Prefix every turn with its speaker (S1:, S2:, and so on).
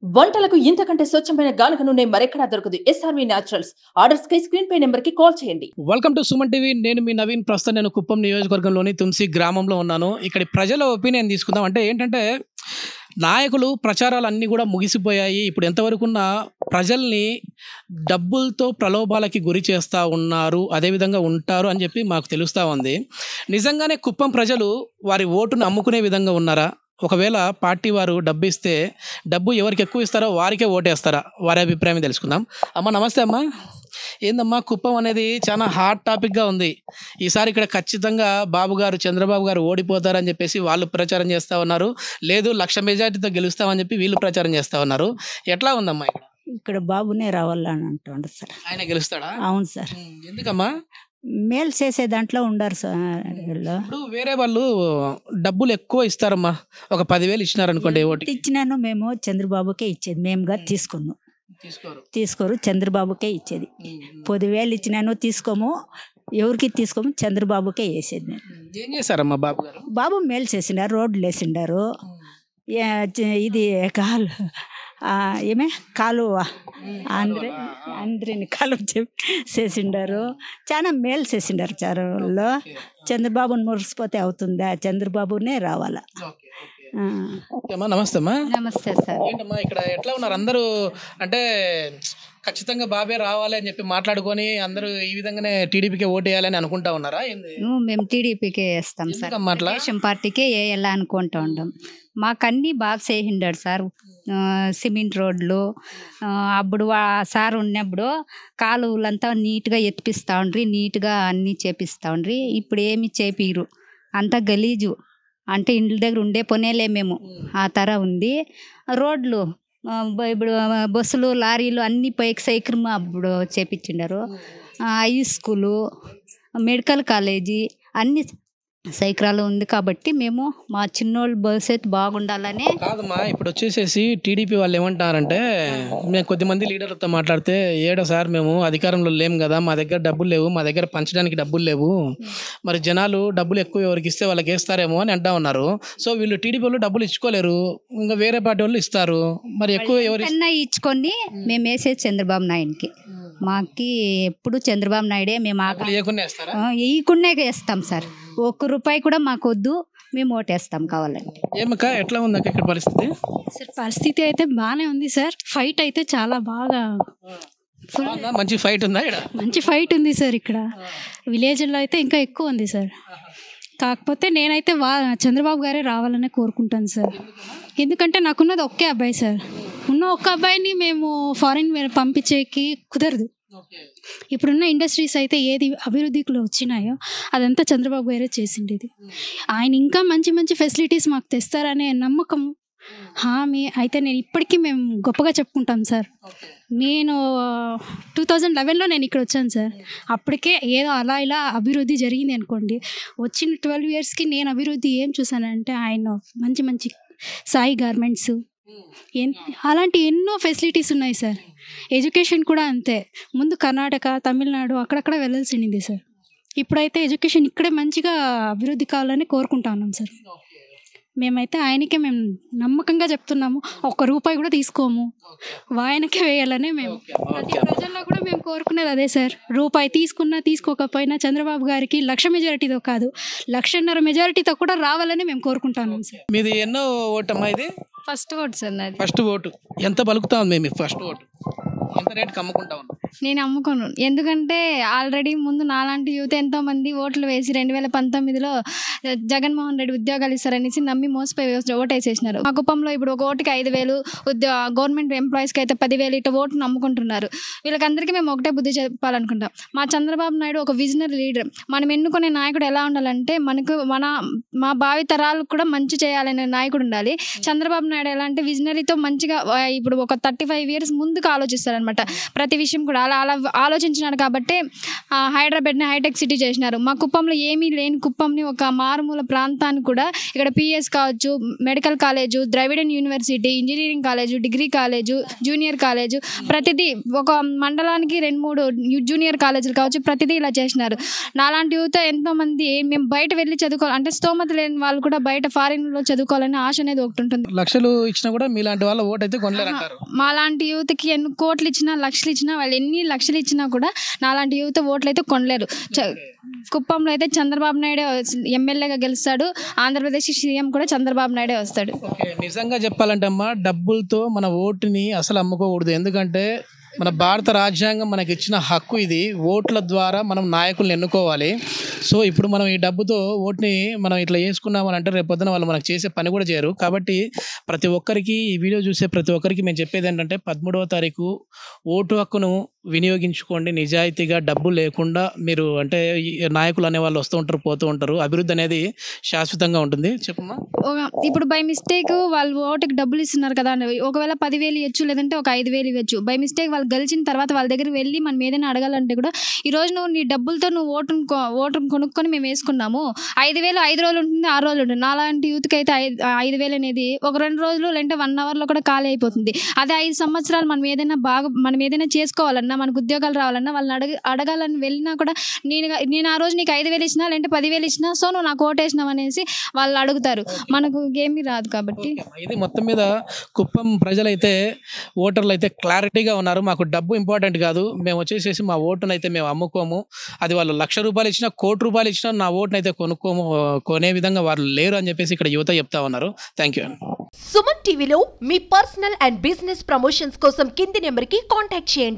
S1: వంటలకు ఇంతకంటే స్వచ్ఛమైన గానుగ నూనె మరెక్కడా దొరకదు. SRV naturals. ఆర్డర్స్ కై స్క్రీన్ పై నెంబర్ కి కాల్ చేయండి.
S2: Welcome to Suman TV. నేను మీ నవీన్. ప్రస్తుతం నేను కుప్పం నియోజకవర్గంలోని తుమ్సి గ్రామంలో ఉన్నాను. ఇక్కడి ప్రజల ఒపీనియన్ తీసుకుందాం. అంటే ఏంటంటే నాయకులు ప్రచారాలు అన్నీ కూడా ముగిసిపోయాయి. ఇప్పుడు ఎంతవరకున్న ప్రజల్ని డబ్బులతో ప్రలోభాలకి గురి చేస్తూ ఉన్నారు, అదేవిధంగా ఉంటారు అని చెప్పి మాకు తెలుస్తూ ఉంది. నిజంగానే కుప్పం ప్రజలు వారి ఓటును అమ్ముకునే విధంగా ఉన్నారా? ఒకవేళ పార్టీ వారు డబ్బు ఇస్తే డబ్బు ఎవరికి ఎక్కువ ఇస్తారో వారికే ఓటేస్తారా? వారి అభిప్రాయం తెలుసుకుందాం. అమ్మ నమస్తే అమ్మ. ఏందమ్మా, కుప్పం అనేది చాలా హాట్ టాపిక్గా ఉంది. ఈసారి ఇక్కడ ఖచ్చితంగా బాబు గారు, చంద్రబాబు గారు ఓడిపోతారని చెప్పేసి వాళ్ళు ప్రచారం చేస్తూ ఉన్నారు. లేదు 1,00,000 మెజార్టీతో గెలుస్తామని చెప్పి వీళ్ళు ప్రచారం చేస్తూ ఉన్నారు. ఎట్లా ఉందమ్మా ఇక్కడ?
S3: ఇక్కడ బాబునే రావాలని అంటుండ్రు సార్.
S2: ఆయన గెలుస్తాడా?
S3: అవును సార్.
S2: ఎందుకమ్మా?
S3: మేలు చేసే దాంట్లో ఉండరు సార్ వీళ్ళు.
S2: ఇప్పుడు వేరే వాళ్ళు డబ్బులు ఎక్కువ ఇస్తారమ్మా. ఒక 10,000 ఇచ్చినారనుకోండి ఓటు
S3: ఇచ్చినాను, మేము చంద్రబాబుకే ఇచ్చేది. మేముగా తీసుకోరు, చంద్రబాబుకే ఇచ్చేది. 10,000 ఇచ్చినాను, తీసుకోము, ఎవరికి తీసుకోము, చంద్రబాబుకే వేసేది. నేను
S2: ఏం చేశారమ్మా బాబు గారు?
S3: బాబు మేలు చేసిండారు, రోడ్లు వేసిండారు, ఇది ఏమే కాలువ అందరిని కాలువ చేసిండారు. చాలా మేలు చేసిండారు చారులో. చంద్రబాబుని మురిసిపోతే అవుతుందా? చంద్రబాబునే రావాలా.
S2: నమస్తే అమ్మా.
S4: నమస్తే సార్.
S2: ఏంటమ్మా ఇక్కడ ఎట్లా ఉన్నారు అందరూ? అంటే ఖచ్చితంగా బాబే రావాలి అని చెప్పి మాట్లాడుకొని అందరూ ఈ విధంగానే టీడీపీకే ఓటు వేయాలని అనుకుంటా ఉన్నారా?
S4: మేము టీడీపీకే వేస్తాం సార్.
S2: అట్లా
S4: తెలుగుదేశం పార్టీకే వేయాలా అనుకుంటా ఉంటాం. మాకు అన్నీ బాగా చేసిండాడు సార్. సిమెంట్ రోడ్లు అప్పుడు సార్ ఉన్నప్పుడు కాలువలంతా నీట్గా ఎత్తిపిస్తూ ఉండ్రి, నీట్గా అన్నీ చేపిస్తూ ఉండ్రి. ఇప్పుడు ఏమి చేపిరు, అంతా గలీజు. అంటే ఇండ్ల దగ్గర ఉండే పనేలే మేము, ఆ తర ఉంది. రోడ్లు ఇప్పుడు బస్సులు, లారీలు అన్నీ పైకి సైకిల్ అప్పుడు చేపించిండారు. హై స్కూలు, మెడికల్ కాలేజీ అన్నీ సైకిరాలు ఉంది. కాబట్టి మేము మా చిన్నోళ్ళు భవిష్యత్తు బాగుండాలని.
S2: కాదమ్మా, ఇప్పుడు వచ్చేసేసి టీడీపీ వాళ్ళు ఏమంటారంటే, మేము కొద్దిమంది లీడర్లతో మాట్లాడితే, ఏడో సార్ మేము అధికారంలో లేము కదా, మా దగ్గర డబ్బులు లేవు, మా దగ్గర పంచడానికి డబ్బులు లేవు, మరి జనాలు డబ్బులు ఎక్కువ ఎవరికి ఇస్తే వాళ్ళకి వేస్తారేమో అని అంటా ఉన్నారు. సో వీళ్ళు టీడీపీ వాళ్ళు డబ్బులు ఇచ్చుకోలేరు, ఇంకా వేరే పార్టీ వాళ్ళు ఇస్తారు. మరి ఎక్కువ ఎవరు
S4: ఇచ్చుకొని మేము వేసేది చంద్రబాబు నాయుడికి. మాకి ఎప్పుడు చంద్రబాబు నాయుడే. మేము వేయకుండా వేస్తాం సార్. 1 రూపాయి కూడా మాకు వద్దు, మేము ఓటేస్తాం కావాలంటే.
S2: ఏమక్క ఎట్లా ఉంది ఇక్కడ పరిస్థితి?
S5: సార్ పరిస్థితి అయితే బాగానే ఉంది సార్. ఫైట్ అయితే చాలా బాగా
S2: మంచి ఫైట్ ఉందా?
S5: మంచి ఫైట్ ఉంది సార్. ఇక్కడ విలేజ్లో అయితే ఇంకా ఎక్కువ ఉంది సార్. కాకపోతే నేనైతే చంద్రబాబు గారే రావాలనే కోరుకుంటాను సార్. ఎందుకంటే నాకున్నది ఒకే అబ్బాయి సార్. ఉన్న ఒక్క అబ్బాయిని మేము ఫారిన్ పంపించేకి కుదరదు. ఇప్పుడున్న ఇండస్ట్రీస్ అయితే ఏది అభివృద్ధిలో వచ్చినాయో అదంతా చంద్రబాబు గారే చేసిండేది. ఆయన ఇంకా మంచి మంచి ఫెసిలిటీస్ మాకు తెస్తారనే నమ్మకం, హామీ అయితే నేను ఇప్పటికీ మేము గొప్పగా చెప్పుకుంటాం సార్. నేను 2011లో నేను ఇక్కడ వచ్చాను సార్. అప్పటికే ఏదో అలా ఇలా అభివృద్ధి జరిగింది అనుకోండి. వచ్చిన 12 ఇయర్స్కి నేను అభివృద్ధి ఏం చూసానంటే, ఆయన మంచి మంచి సాయి గార్మెంట్స్, అలాంటి ఎన్నో ఫెసిలిటీస్ ఉన్నాయి సార్. ఎడ్యుకేషన్ కూడా అంతే. ముందు కర్ణాటక, తమిళనాడు అక్కడక్కడ వెళ్ళాల్సింది సార్. ఇప్పుడైతే ఎడ్యుకేషన్ ఇక్కడే మంచిగా అభివృద్ధి కావాలని కోరుకుంటా ఉన్నాం సార్. మేమైతే ఆయనకే మేము నమ్మకంగా చెప్తున్నాము. 1 రూపాయి కూడా తీసుకోము, ఆయనకే వేయాలనే మేము ప్రతి ప్రజల్లో కూడా మేము కోరుకునేది అదే సార్. రూపాయి తీసుకున్నా తీసుకోకపోయినా చంద్రబాబు గారికి 1,00,000 మెజారిటీతో కాదు, 1,50,000 మెజారిటీతో కూడా రావాలని మేము కోరుకుంటాను సార్.
S2: మీది ఎన్నో ఓటు అమ్మా? ఇది
S5: ఫస్ట్ ఓటు సార్ నాది.
S2: First vote. ఎంత పలుకుతా ఉంది మేము ఫస్ట్ ఓటు? ఎంత రేటుకి అమ్ముకుంటా ఉన్నాం?
S5: నేను అమ్ముకోను. ఎందుకంటే ఆల్రెడీ ముందు నాలాంటి యూత్ ఎంతోమంది ఓట్లు వేసి 2019లో జగన్మోహన్ రెడ్డి ఉద్యోగాలు ఇస్తారనేసి నమ్మి మోసపోయి ఓటేసేసినారు. మా కుప్పంలో ఇప్పుడు ఒక ఓటుకి 5,000, గవర్నమెంట్ ఎంప్లాయీస్కి అయితే 10,000 ఇట్లా ఓటును నమ్ముకుంటున్నారు. వీళ్ళకందరికీ మేము ఒకటే బుద్ధి చెప్పాలనుకుంటాం. మా చంద్రబాబు నాయుడు ఒక విజనరీ లీడర్. మనం ఎన్నుకునే నాయకుడు ఎలా ఉండాలంటే, మనకు మా భావి తరాలకు కూడా మంచి చేయాలనే నాయకుడు ఉండాలి. చంద్రబాబు నాయుడు ఎలా అంటే విజనరీతో మంచిగా ఇప్పుడు ఒక 35 ఇయర్స్ ముందుకు ఆలోచిస్తారనమాట ప్రతి విషయం కూడా.
S6: ఇప్పుడు అలా అలా ఆలోచించినాడు కాబట్టి హైదరాబాద్ని హైటెక్ సిటీ చేసినారు. మా కుప్పంలో ఏమీ లేని కుప్పంని ఒక మారుమూల ప్రాంతాన్ని కూడా ఇక్కడ పిఎస్ కావచ్చు, medical college, ద్రవిడన్ university, engineering college, degree college, junior college, ప్రతిదీ ఒక మండలానికి 2-3 జూనియర్ కాలేజీలు కావచ్చు, ప్రతిదీ ఇలా చేసినారు. నాలాంటి యువత ఎంతోమంది మేము బయట వెళ్ళి చదువుకోవాలి అంటే స్తోమత లేని వాళ్ళు కూడా బయట ఫారిన్లో చదువుకోవాలని ఆశ అనేది ఒకటి ఉంటుంది.
S2: లక్షలు ఇచ్చినా కూడా మీలాంటి వాళ్ళ ఓటు అయితే కొనలేరంటారు.
S6: మాలాంటి యూత్కి ఎన్ని కోట్లు ఇచ్చినా, లక్షలు ఇచ్చినా, వాళ్ళు ఎన్ని లక్షలు ఇచ్చినా కూడా నాలాంటి యూత్ ఓట్లు అయితే కొనలేరు. కుప్పంలో అయితే చంద్రబాబు నాయుడే ఎమ్మెల్యేగా గెలుస్తాడు. ఆంధ్రప్రదేశ్ సీఎం కూడా చంద్రబాబు నాయుడే వస్తాడు.
S2: నిజంగా చెప్పాలంటే అమ్మా, డబ్బులతో మన ఓటుని అసలు అమ్ముకోకూడదు. ఎందుకంటే మన భారత రాజ్యాంగం మనకి ఇచ్చిన హక్కు ఇది. ఓట్ల ద్వారా మనం నాయకులను ఎన్నుకోవాలి. సో ఇప్పుడు మనం ఈ డబ్బుతో ఓటుని మనం ఇట్లా వేసుకున్నామని అంటే రేపు పొద్దున వాళ్ళు మనకు చేసే పని కూడా చేయరు. కాబట్టి ప్రతి ఒక్కరికి, ఈ వీడియో చూసే ప్రతి ఒక్కరికి మేము చెప్పేది ఏంటంటే 13వ తారీఖు ఓటు హక్కును వినియోగించుకోండి. నిజాయితీగా, డబ్బు లేకుండా మీరు అంటే నాయకులు అనే వాళ్ళు వస్తూ ఉంటారు, పోతూ ఉంటారు. అభివృద్ధి అనేది శాశ్వతంగా ఉంటుంది. చెప్పమ్మా.
S6: ఇప్పుడు బై మిస్టేక్ వాళ్ళు ఓటుకి డబ్బులు ఇస్తున్నారు కదా, ఒకవేళ 10,000 ఇవ్వచ్చు, లేదంటే ఒక 5,000 ఇవ్వచ్చు. బై మిస్టేక్ వాళ్ళు గెలిచిన తర్వాత వాళ్ళ దగ్గర వెళ్ళి మనం ఏదైనా అడగాలంటే కూడా ఈరోజు నువ్వు నీ డబ్బులతో నువ్వు ఓటును కొనుక్కొని మేము వేసుకున్నాము, 5,000 5 రోజులు ఉంటుంది, 6 రోజులు ఉంటుంది. నాలాంటి యూత్కి అయితే 5,000 అనేది ఒక 2 రోజులు లేదంటే 1 అవర్లో కూడా ఖాళీ అయిపోతుంది. అదే 5 సంవత్సరాలు మనం ఏదైనా చేసుకోవాలన్నా, మనకు ఉద్యోగాలు రావాలన్నా వాళ్ళని అడగాలని వెళ్ళినా కూడా నేను ఆ రోజు నీకు 5,000 ఇచ్చినా లేదంటే 10,000 ఇచ్చినా, సో నువ్వు నాకు ఓటేసినావు అనేసి వాళ్ళు అడుగుతారు. మనకు ఏమీ రాదు కాబట్టి.
S2: ఇది మొత్తం మీద కుప్పం ప్రజలైతే, ఓటర్లు అయితే క్లారిటీగా ఉన్నారు. మాకు డబ్బు ఇంపార్టెంట్ కాదు, మేము వచ్చేసేసి మా ఓటును అయితే మేము అమ్ముకోము. అది వాళ్ళు ₹1,00,000 ఇచ్చినా, ₹1,00,00,000 ఇచ్చినా నా ఓటును అయితే కొనే విధంగా వాళ్ళు లేరు అని చెప్పేసి ఇక్కడ యువత చెప్తా ఉన్నారు. Thank you.
S7: సుమన్ టీవీలో మీ పర్సనల్ అండ్ బిజినెస్ ప్రమోషన్స్ కోసం కింది నెంబర్కి కాంటాక్ట్ చేయండి.